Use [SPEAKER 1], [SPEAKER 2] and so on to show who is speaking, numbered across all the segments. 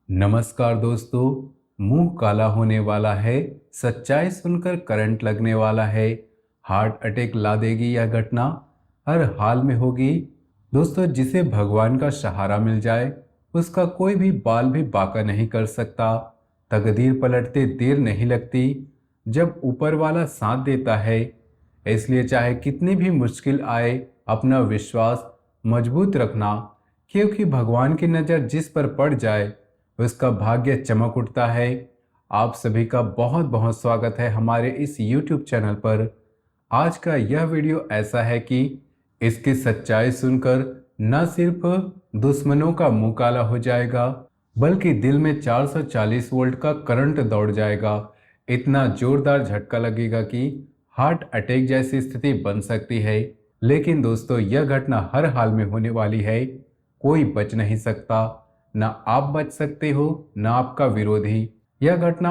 [SPEAKER 1] नमस्कार दोस्तों। मुंह काला होने वाला है, सच्चाई सुनकर करंट लगने वाला है, हार्ट अटैक ला देगी यह घटना, हर हाल में होगी। दोस्तों, जिसे भगवान का सहारा मिल जाए उसका कोई भी बाल भी बांका नहीं कर सकता। तकदीर पलटते देर नहीं लगती जब ऊपर वाला साथ देता है। इसलिए चाहे कितनी भी मुश्किल आए, अपना विश्वास मजबूत रखना, क्योंकि भगवान की नज़र जिस पर पड़ जाए उसका भाग्य चमक उठता है। आप सभी का बहुत बहुत स्वागत है हमारे इस YouTube चैनल पर। आज का यह वीडियो ऐसा है कि इसकी सच्चाई सुनकर न सिर्फ दुश्मनों का मुंह काला हो जाएगा, बल्कि दिल में 440 वोल्ट का करंट दौड़ जाएगा। इतना जोरदार झटका लगेगा कि हार्ट अटैक जैसी स्थिति बन सकती है। लेकिन दोस्तों, यह घटना हर हाल में होने वाली है, कोई बच नहीं सकता। ना आप बच सकते हो, ना आपका विरोधी। यह घटना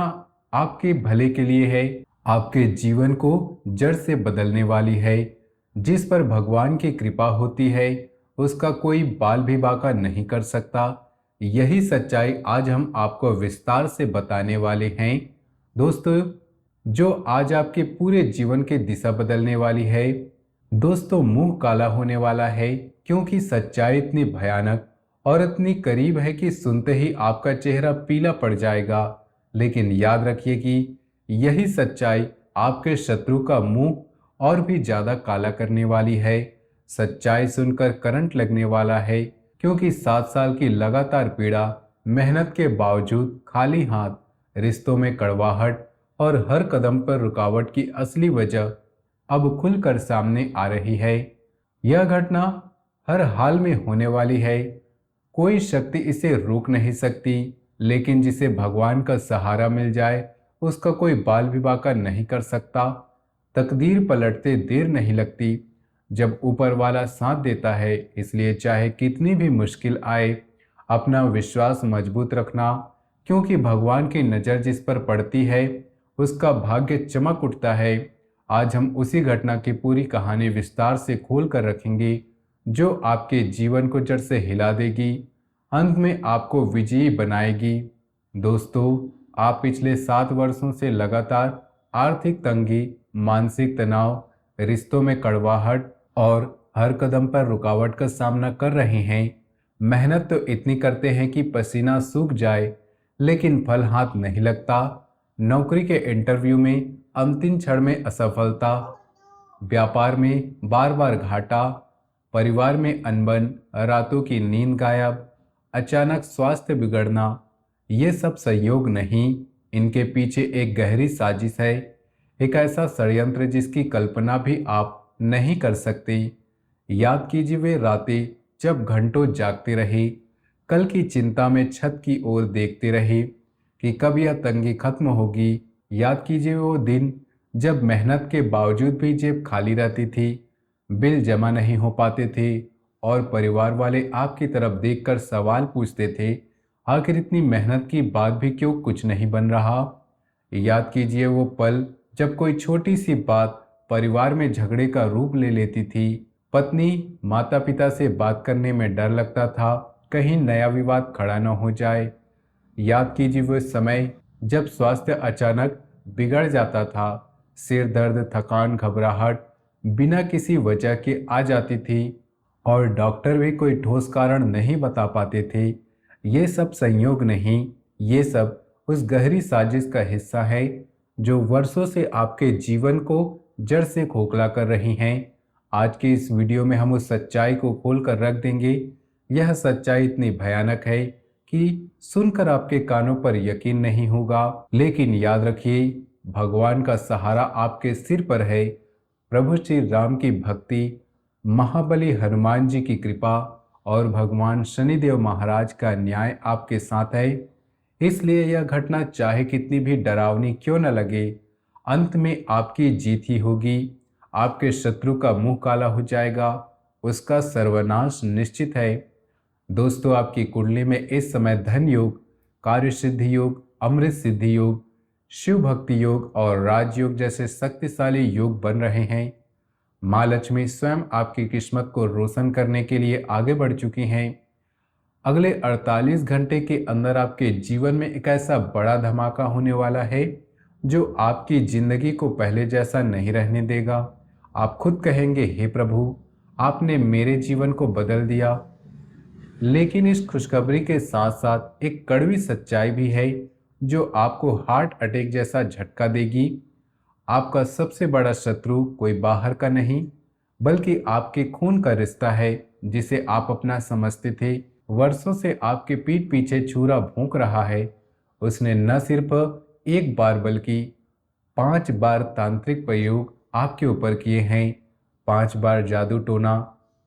[SPEAKER 1] आपके भले के लिए है, आपके जीवन को जड़ से बदलने वाली है। जिस पर भगवान की कृपा होती है उसका कोई बाल भी बांका नहीं कर सकता। यही सच्चाई आज हम आपको विस्तार से बताने वाले हैं दोस्तों, जो आज आपके पूरे जीवन की दिशा बदलने वाली है। दोस्तों, मुंह काला होने वाला है क्योंकि सच्चाई इतनी भयानक और इतनी करीब है कि सुनते ही आपका चेहरा पीला पड़ जाएगा। लेकिन याद रखिए कि यही सच्चाई आपके शत्रु का मुंह और भी ज्यादा काला करने वाली है। सच्चाई सुनकर करंट लगने वाला है क्योंकि 7 साल की लगातार पीड़ा, मेहनत के बावजूद खाली हाथ, रिश्तों में कड़वाहट और हर कदम पर रुकावट की असली वजह अब खुलकर सामने आ रही है। यह घटना हर हाल में होने वाली है, कोई शक्ति इसे रोक नहीं सकती। लेकिन जिसे भगवान का सहारा मिल जाए उसका कोई बाल भी बांका नहीं कर सकता। तकदीर पलटते देर नहीं लगती जब ऊपर वाला साथ देता है। इसलिए चाहे कितनी भी मुश्किल आए, अपना विश्वास मजबूत रखना, क्योंकि भगवान की नज़र जिस पर पड़ती है उसका भाग्य चमक उठता है। आज हम उसी घटना की पूरी कहानी विस्तार से खोल कर रखेंगे, जो आपके जीवन को जड़ से हिला देगी, अंत में आपको विजयी बनाएगी। दोस्तों, आप पिछले 7 वर्षों से लगातार आर्थिक तंगी, मानसिक तनाव, रिश्तों में कड़वाहट और हर कदम पर रुकावट का सामना कर रहे हैं। मेहनत तो इतनी करते हैं कि पसीना सूख जाए, लेकिन फल हाथ नहीं लगता। नौकरी के इंटरव्यू में अंतिम क्षण में असफलता, व्यापार में बार बार घाटा, परिवार में अनबन, रातों की नींद गायब, अचानक स्वास्थ्य बिगड़ना, ये सब संयोग नहीं, इनके पीछे एक गहरी साजिश है। एक ऐसा षड्यंत्र जिसकी कल्पना भी आप नहीं कर सकते। याद कीजिए वे रातें जब घंटों जागते रहे, कल की चिंता में छत की ओर देखते रहे कि कब यह तंगी खत्म होगी। याद कीजिए वो दिन जब मेहनत के बावजूद भी जेब खाली रहती थी, बिल जमा नहीं हो पाते थे और परिवार वाले आपकी तरफ देखकर सवाल पूछते थे, आखिर इतनी मेहनत की बाद भी क्यों कुछ नहीं बन रहा। याद कीजिए वो पल जब कोई छोटी सी बात परिवार में झगड़े का रूप ले लेती थी। पत्नी, माता पिता से बात करने में डर लगता था, कहीं नया विवाद खड़ा न हो जाए। याद कीजिए वो समय जब स्वास्थ्य अचानक बिगड़ जाता था, सिर दर्द, थकान, घबराहट बिना किसी वजह के आ जाती थी और डॉक्टर भी कोई ठोस कारण नहीं बता पाते थे। ये सब संयोग नहीं, ये सब उस गहरी साजिश का हिस्सा है जो वर्षों से आपके जीवन को जड़ से खोखला कर रही हैं। आज के इस वीडियो में हम उस सच्चाई को खोल कर रख देंगे। यह सच्चाई इतनी भयानक है कि सुनकर आपके कानों पर यकीन नहीं होगा। लेकिन याद रखिए, भगवान का सहारा आपके सिर पर है। प्रभु श्री राम की भक्ति, महाबली हनुमान जी की कृपा और भगवान शनिदेव महाराज का न्याय आपके साथ है। इसलिए यह घटना चाहे कितनी भी डरावनी क्यों न लगे, अंत में आपकी जीत ही होगी। आपके शत्रु का मुंह काला हो जाएगा, उसका सर्वनाश निश्चित है। दोस्तों, आपकी कुंडली में इस समय धन योग, कार्य सिद्धि योग, अमृत सिद्धि योग, शिव भक्ति योग और राजयोग जैसे शक्तिशाली योग बन रहे हैं। माँ लक्ष्मी स्वयं आपकी किस्मत को रोशन करने के लिए आगे बढ़ चुकी हैं। अगले 48 घंटे के अंदर आपके जीवन में एक ऐसा बड़ा धमाका होने वाला है जो आपकी जिंदगी को पहले जैसा नहीं रहने देगा। आप खुद कहेंगे, हे प्रभु, आपने मेरे जीवन को बदल दिया। लेकिन इस खुशखबरी के साथ साथ एक कड़वी सच्चाई भी है जो आपको हार्ट अटैक जैसा झटका देगी। आपका सबसे बड़ा शत्रु कोई बाहर का नहीं बल्कि आपके खून का रिश्ता है, जिसे आप अपना समझते थे। वर्षों से आपके पीठ पीछे छुरा भोंक रहा है। उसने न सिर्फ एक बार बल्कि 5 बार तांत्रिक प्रयोग आपके ऊपर किए हैं। 5 बार जादू टोना,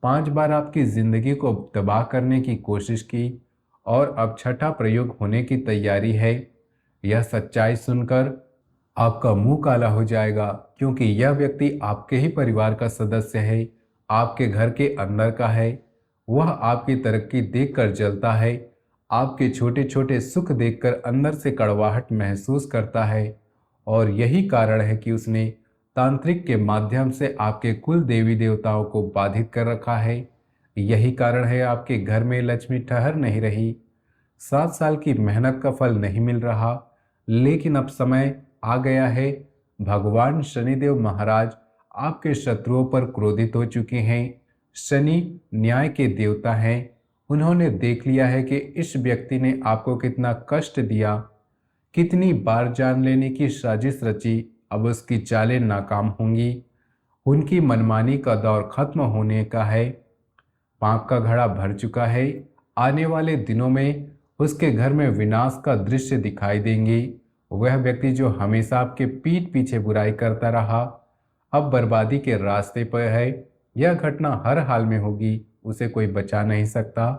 [SPEAKER 1] 5 बार आपकी जिंदगी को तबाह करने की कोशिश की और अब छठा प्रयोग होने की तैयारी है। यह सच्चाई सुनकर आपका मुंह काला हो जाएगा, क्योंकि यह व्यक्ति आपके ही परिवार का सदस्य है, आपके घर के अंदर का है। वह आपकी तरक्की देखकर जलता है, आपके छोटे छोटे सुख देखकर अंदर से कड़वाहट महसूस करता है। और यही कारण है कि उसने तांत्रिक के माध्यम से आपके कुल देवी देवताओं को बाधित कर रखा है। यही कारण है आपके घर में लक्ष्मी ठहर नहीं रही। 7 साल की मेहनत का फल नहीं मिल रहा। लेकिन अब समय आ गया है। भगवान शनिदेव महाराज आपके शत्रुओं पर क्रोधित हो चुके हैं। शनि न्याय के देवता हैं। उन्होंने देख लिया है कि इस व्यक्ति ने आपको कितना कष्ट दिया, कितनी बार जान लेने की साजिश रची। अब उसकी चालें नाकाम होंगी। उनकी मनमानी का दौर खत्म होने का है। पाप का घड़ा भर चुका है। आने वाले दिनों में उसके घर में विनाश का दृश्य दिखाई देंगे। वह व्यक्ति जो हमेशा आपके पीठ पीछे बुराई करता रहा, अब बर्बादी के रास्ते पर है। यह घटना हर हाल में होगी, उसे कोई बचा नहीं सकता।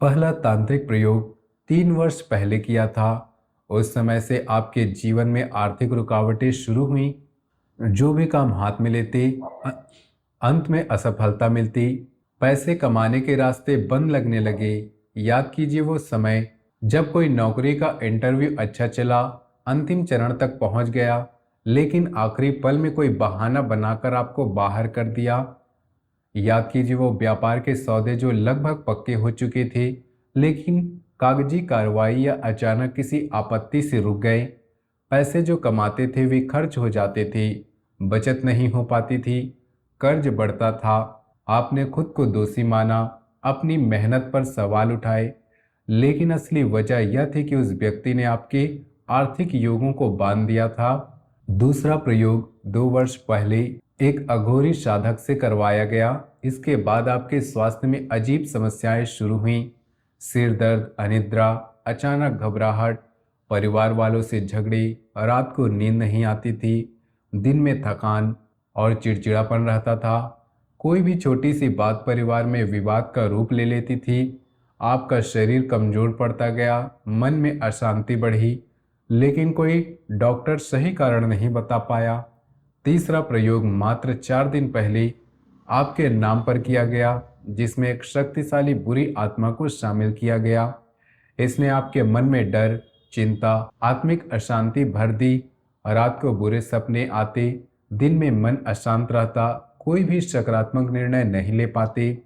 [SPEAKER 1] पहला तांत्रिक प्रयोग 3 वर्ष पहले किया था। उस समय से आपके जीवन में आर्थिक रुकावटें शुरू हुई। जो भी काम हाथ में लेते अंत में असफलता मिलती। पैसे कमाने के रास्ते बंद लगने लगे। याद कीजिए वो समय जब कोई नौकरी का इंटरव्यू अच्छा चला, अंतिम चरण तक पहुंच गया, लेकिन आखिरी पल में कोई बहाना बनाकर आपको बाहर कर दिया। याद कीजिए वो व्यापार के सौदे जो लगभग पक्के हो चुके थे, लेकिन कागजी कार्रवाई या अचानक किसी आपत्ति से रुक गए। पैसे जो कमाते थे वे खर्च हो जाते थे, बचत नहीं हो पाती थी, कर्ज बढ़ता था। आपने खुद को दोषी माना, अपनी मेहनत पर सवाल उठाए, लेकिन असली वजह यह थी कि उस व्यक्ति ने आपके आर्थिक योगों को बांध दिया था। दूसरा प्रयोग 2 वर्ष पहले एक अघोरी साधक से करवाया गया। इसके बाद आपके स्वास्थ्य में अजीब समस्याएं शुरू हुईं। सिर दर्द, अनिद्रा, अचानक घबराहट, परिवार वालों से झगड़े, रात को नींद नहीं आती थी, दिन में थकान और चिड़चिड़ापन रहता था। कोई भी छोटी सी बात परिवार में विवाद का रूप ले लेती थी। आपका शरीर कमजोर पड़ता गया, मन में अशांति बढ़ी, लेकिन कोई डॉक्टर सही कारण नहीं बता पाया। तीसरा प्रयोग मात्र 4 दिन पहले आपके नाम पर किया गया, जिसमें एक शक्तिशाली बुरी आत्मा को शामिल किया गया। इसने आपके मन में डर, चिंता, आत्मिक अशांति भर दी। रात को बुरे सपने आते, दिन में मन अशांत रहता, कोई भी सकारात्मक निर्णय नहीं ले पाते,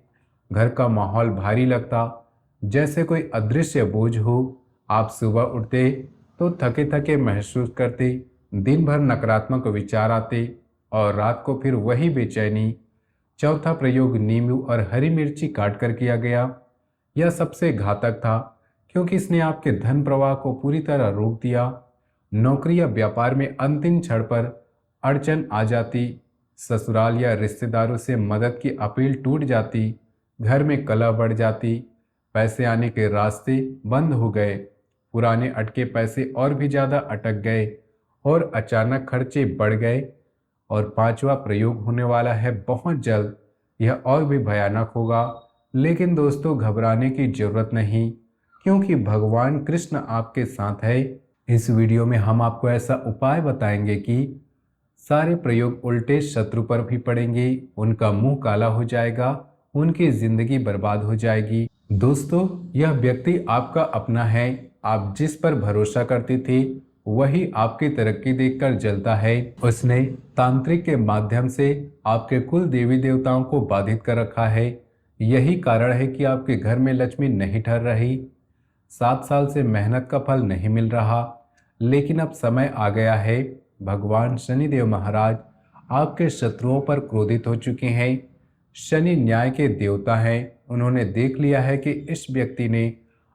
[SPEAKER 1] घर का माहौल भारी लगता, जैसे कोई अदृश्य बोझ हो। आप सुबह उठते तो थके थके महसूस करते, दिन भर नकारात्मक विचार आते और रात को फिर वही बेचैनी। चौथा प्रयोग नींबू और हरी मिर्ची काट कर किया गया। यह सबसे घातक था, क्योंकि इसने आपके धन प्रवाह को पूरी तरह रोक दिया। नौकरी या व्यापार में अंतिम क्षण पर अड़चन आ जाती, ससुराल या रिश्तेदारों से मदद की अपील टूट जाती, घर में कलह बढ़ जाती, पैसे आने के रास्ते बंद हो गए, पुराने अटके पैसे और भी ज़्यादा अटक गए और अचानक खर्चे बढ़ गए। और पांचवा प्रयोग होने वाला है बहुत जल्द। यह और भी भयानक होगा, लेकिन दोस्तों घबराने की जरूरत नहीं, क्योंकि भगवान कृष्ण आपके साथ है। इस वीडियो में हम आपको ऐसा उपाय बताएंगे कि सारे प्रयोग उल्टे शत्रु पर भी पड़ेंगे, उनका मुंह काला हो जाएगा, उनकी जिंदगी बर्बाद हो जाएगी। दोस्तों यह व्यक्ति आपका अपना है। आप जिस पर भरोसा करती थी वही आपकी तरक्की देखकर जलता है। उसने तांत्रिक के माध्यम से आपके कुल देवी देवताओं को बाधित कर रखा है। यही कारण है कि आपके घर में लक्ष्मी नहीं ठहर रही। 7 साल से मेहनत का फल नहीं मिल रहा, लेकिन अब समय आ गया है। भगवान शनिदेव महाराज आपके शत्रुओं पर क्रोधित हो चुके हैं। शनि न्याय के देवता हैं। उन्होंने देख लिया है कि इस व्यक्ति ने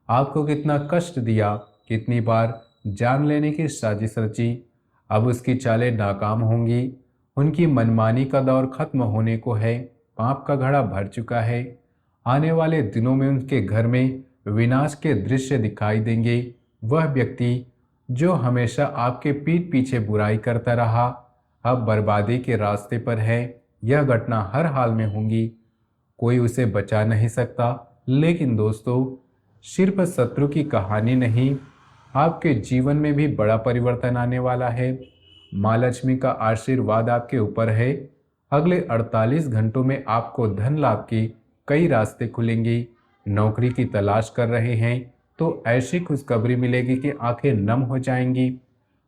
[SPEAKER 1] आपको कितना कष्ट दिया, कितनी बार जान लेने की साजिश रची। अब उसकी चालें नाकाम होंगी। उनकी मनमानी का दौर खत्म होने को है। पाप का घड़ा भर चुका है। आने वाले दिनों में उनके घर में विनाश के दृश्य दिखाई देंगे। वह व्यक्ति जो हमेशा आपके पीठ पीछे बुराई करता रहा, अब बर्बादी के रास्ते पर है। यह घटना हर हाल में होगी, कोई उसे बचा नहीं सकता। लेकिन दोस्तों, सिर्फ शत्रु की कहानी नहीं, आपके जीवन में भी बड़ा परिवर्तन आने वाला है। माँ लक्ष्मी का आशीर्वाद आपके ऊपर है। अगले 48 घंटों में आपको धन लाभ की कई रास्ते खुलेंगी। नौकरी की तलाश कर रहे हैं तो ऐसी खुशखबरी मिलेगी कि आंखें नम हो जाएंगी।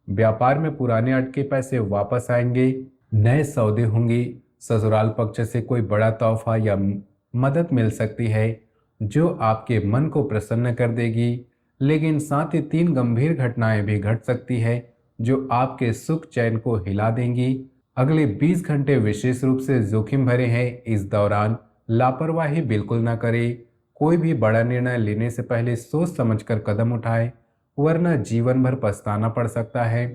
[SPEAKER 1] व्यापार में पुराने अटके पैसे वापस आएंगे। नए सौदे होंगे। ससुराल पक्ष से कोई बड़ा तोहफा या मदद मिल सकती है जो आपके मन को प्रसन्न कर देगी। लेकिन साथ ही 3 गंभीर घटनाएं भी घट सकती है जो आपके सुख चैन को हिला देंगी। अगले 20 घंटे विशेष रूप से जोखिम भरे हैं। इस दौरान लापरवाही बिल्कुल ना करें। कोई भी बड़ा निर्णय लेने से पहले सोच समझकर कदम उठाए, वरना जीवन भर पछताना पड़ सकता है।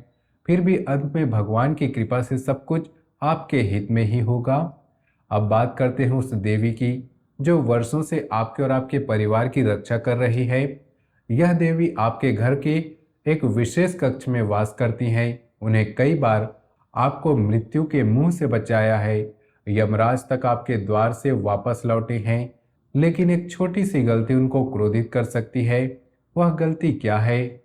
[SPEAKER 1] फिर भी अंत में भगवान की कृपा से सब कुछ आपके हित में ही होगा। अब बात करते हैं उस देवी की जो वर्षों से आपके और आपके परिवार की रक्षा कर रही है। यह देवी आपके घर के एक विशेष कक्ष में वास करती हैं। उन्हें कई बार आपको मृत्यु के मुंह से बचाया है। यमराज तक आपके द्वार से वापस लौटे हैं, लेकिन एक छोटी सी गलती उनको क्रोधित कर सकती है। वह गलती क्या है?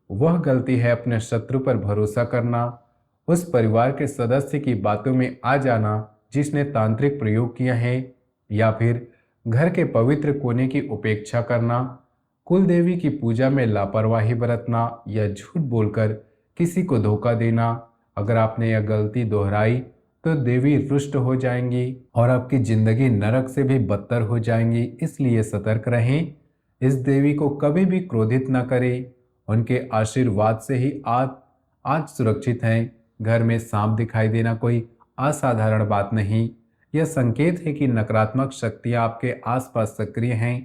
[SPEAKER 1] वह गलती है अपने शत्रु पर भरोसा करना, उस परिवार के सदस्य की बातों में आ जाना जिसने तांत्रिक प्रयोग किया है, या फिर घर के पवित्र कोने की उपेक्षा करना, कुल देवी की पूजा में लापरवाही बरतना या झूठ बोलकर किसी को धोखा देना। अगर आपने यह गलती दोहराई तो देवी रुष्ट हो जाएंगी और आपकी जिंदगी नरक से भी बदतर हो जाएंगी। इसलिए सतर्क रहें। इस देवी को कभी भी क्रोधित न करें। उनके आशीर्वाद से ही आज सुरक्षित हैं। घर में सांप दिखाई देना कोई असाधारण बात नहीं, यह संकेत है कि नकारात्मक शक्तियां आपके आसपास सक्रिय हैं।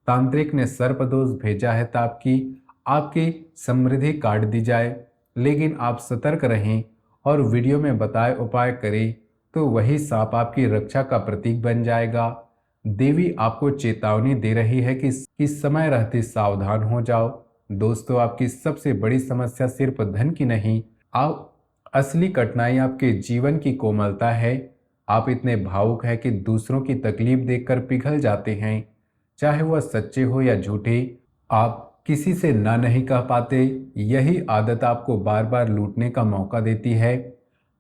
[SPEAKER 1] तांत्रिक ने सर्पदोष भेजा है ताकि आपकी समृद्धि काट दी जाए। लेकिन आप सतर्क रहें और वीडियो में बताए उपाय करें तो वही सांप आपकी रक्षा का प्रतीक बन जाएगा। देवी आपको चेतावनी दे रही है कि समय रहते सावधान हो जाओ। दोस्तों, आपकी सबसे बड़ी समस्या सिर्फ धन की नहीं, आप असली कठिनाई आपके जीवन की कोमलता है। आप इतने भावुक हैं कि दूसरों की तकलीफ देखकर पिघल जाते हैं, चाहे वह सच्चे हो या झूठे। आप किसी से ना नहीं कह पाते। यही आदत आपको बार बार लूटने का मौका देती है।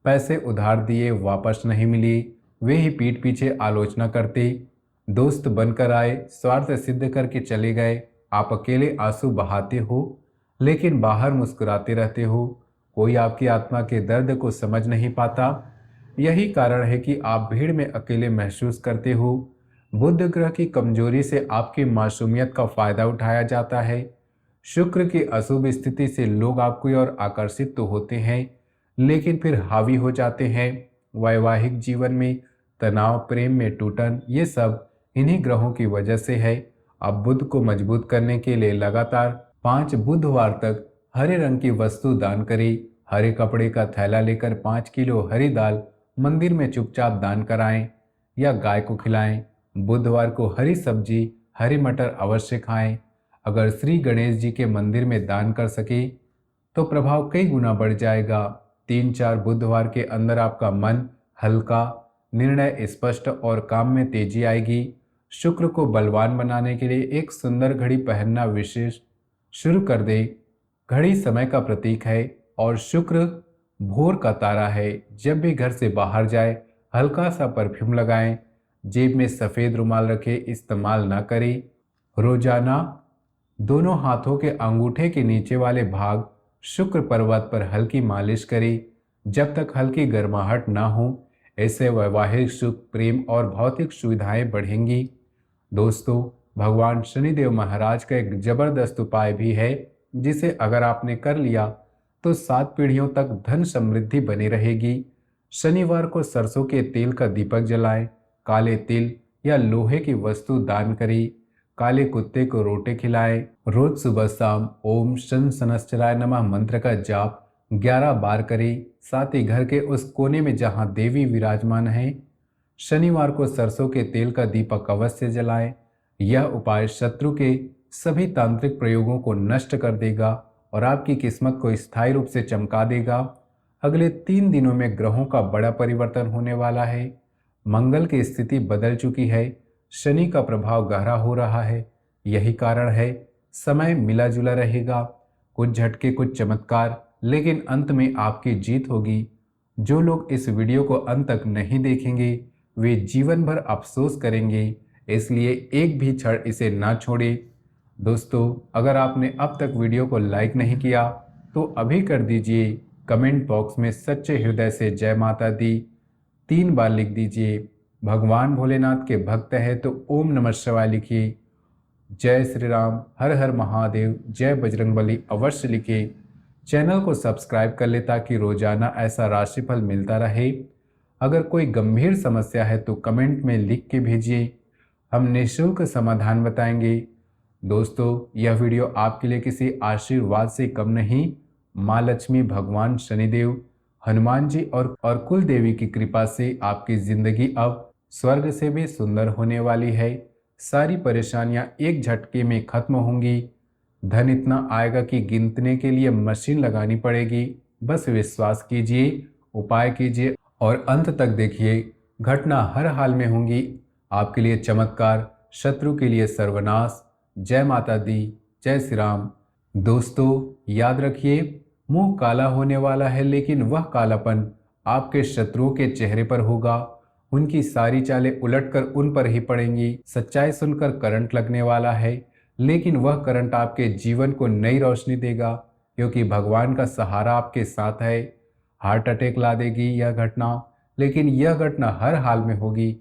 [SPEAKER 1] पैसे उधार दिए वापस नहीं मिली, वे ही पीठ पीछे आलोचना करते। दोस्त बनकर आए, स्वार्थ सिद्ध करके चले गए। आप अकेले आंसू बहाते हो लेकिन बाहर मुस्कुराते रहते हो। कोई आपकी आत्मा के दर्द को समझ नहीं पाता। यही कारण है कि आप भीड़ में अकेले महसूस करते हो। बुध ग्रह की कमजोरी से आपकी मासूमियत का फायदा उठाया जाता है। शुक्र की अशुभ स्थिति से लोग आपकी ओर आकर्षित तो होते हैं, लेकिन फिर हावी हो जाते हैं। वैवाहिक जीवन में तनाव, प्रेम में टूटन, ये सब इन्हीं ग्रहों की वजह से है। अब बुध को मजबूत करने के लिए लगातार 5 बुधवार तक हरे रंग की वस्तु दान करें। हरे कपड़े का थैला लेकर 5 किलो हरी दाल मंदिर में चुपचाप दान कराएं या गाय को खिलाएं। बुधवार को हरी सब्जी, हरी मटर अवश्य खाएं। अगर श्री गणेश जी के मंदिर में दान कर सके तो प्रभाव कई गुना बढ़ जाएगा। 3-4 बुधवार के अंदर आपका मन हल्का, निर्णय स्पष्ट और काम में तेजी आएगी। शुक्र को बलवान बनाने के लिए एक सुंदर घड़ी पहनना विशेष शुरू कर दे। घड़ी समय का प्रतीक है और शुक्र भोर का तारा है। जब भी घर से बाहर जाए हल्का सा परफ्यूम लगाएं। जेब में सफ़ेद रुमाल रखें, इस्तेमाल ना करें। रोजाना दोनों हाथों के अंगूठे के नीचे वाले भाग शुक्र पर्वत पर हल्की मालिश करें जब तक हल्की गर्माहट ना हो। ऐसे वैवाहिक सुख, प्रेम और भौतिक सुविधाएं बढ़ेंगी। दोस्तों, भगवान शनिदेव महाराज का एक जबरदस्त उपाय भी है, जिसे अगर आपने कर लिया तो 7 पीढ़ियों तक धन समृद्धि बनी रहेगी। शनिवार को सरसों के तेल का दीपक जलाएं, काले तिल या लोहे की वस्तु दान करें, काले कुत्ते को रोटे खिलाएं। रोज सुबह शाम ओम शन सनश्चराय नमः मंत्र का जाप 11 बार करें। साथ ही घर के उस कोने में जहां देवी विराजमान है, शनिवार को सरसों के तेल का दीपक अवश्य जलाएं। यह उपाय शत्रु के सभी तांत्रिक प्रयोगों को नष्ट कर देगा और आपकी किस्मत को स्थायी रूप से चमका देगा। अगले 3 दिनों में ग्रहों का बड़ा परिवर्तन होने वाला है। मंगल की स्थिति बदल चुकी है, शनि का प्रभाव गहरा हो रहा है। यही कारण है समय मिला जुला रहेगा, कुछ झटके कुछ चमत्कार, लेकिन अंत में आपकी जीत होगी। जो लोग इस वीडियो को अंत तक नहीं देखेंगे वे जीवन भर अफसोस करेंगे, इसलिए एक भी क्षण इसे ना छोड़े। दोस्तों, अगर आपने अब तक वीडियो को लाइक नहीं किया तो अभी कर दीजिए। कमेंट बॉक्स में सच्चे हृदय से जय माता दी 3 बार लिख दीजिए। भगवान भोलेनाथ के भक्त हैं तो ओम नमः शिवाय लिखिए। जय श्री राम, हर हर महादेव, जय बजरंगबली अवश्य लिखिए। चैनल को सब्सक्राइब कर ले ताकि रोजाना ऐसा राशिफल मिलता रहे। अगर कोई गंभीर समस्या है तो कमेंट में लिख के भेजिए, हम निःशुल्क समाधान बताएंगे। दोस्तों, यह वीडियो आपके लिए किसी आशीर्वाद से कम नहीं, माँ लक्ष्मी, भगवान शनिदेव, हनुमान जी और कुल देवी की कृपा से आपकी जिंदगी अब स्वर्ग से भी सुंदर होने वाली है। सारी परेशानियां एक झटके में खत्म होंगी। धन इतना आएगा कि गिनने के लिए मशीन लगानी पड़ेगी। बस विश्वास कीजिए, उपाय कीजिए और अंत तक देखिए, घटना हर हाल में होंगी। आपके लिए चमत्कार, शत्रु के लिए सर्वनाश। जय माता दी, जय श्री राम। दोस्तों, याद रखिए, मुंह काला होने वाला है, लेकिन वह कालापन आपके शत्रुओं के चेहरे पर होगा। उनकी सारी चालें उलटकर उन पर ही पड़ेंगी। सच्चाई सुनकर करंट लगने वाला है, लेकिन वह करंट आपके जीवन को नई रोशनी देगा, क्योंकि भगवान का सहारा आपके साथ है। हार्ट अटैक ला देगी यह घटना, लेकिन यह घटना हर हाल में होगी।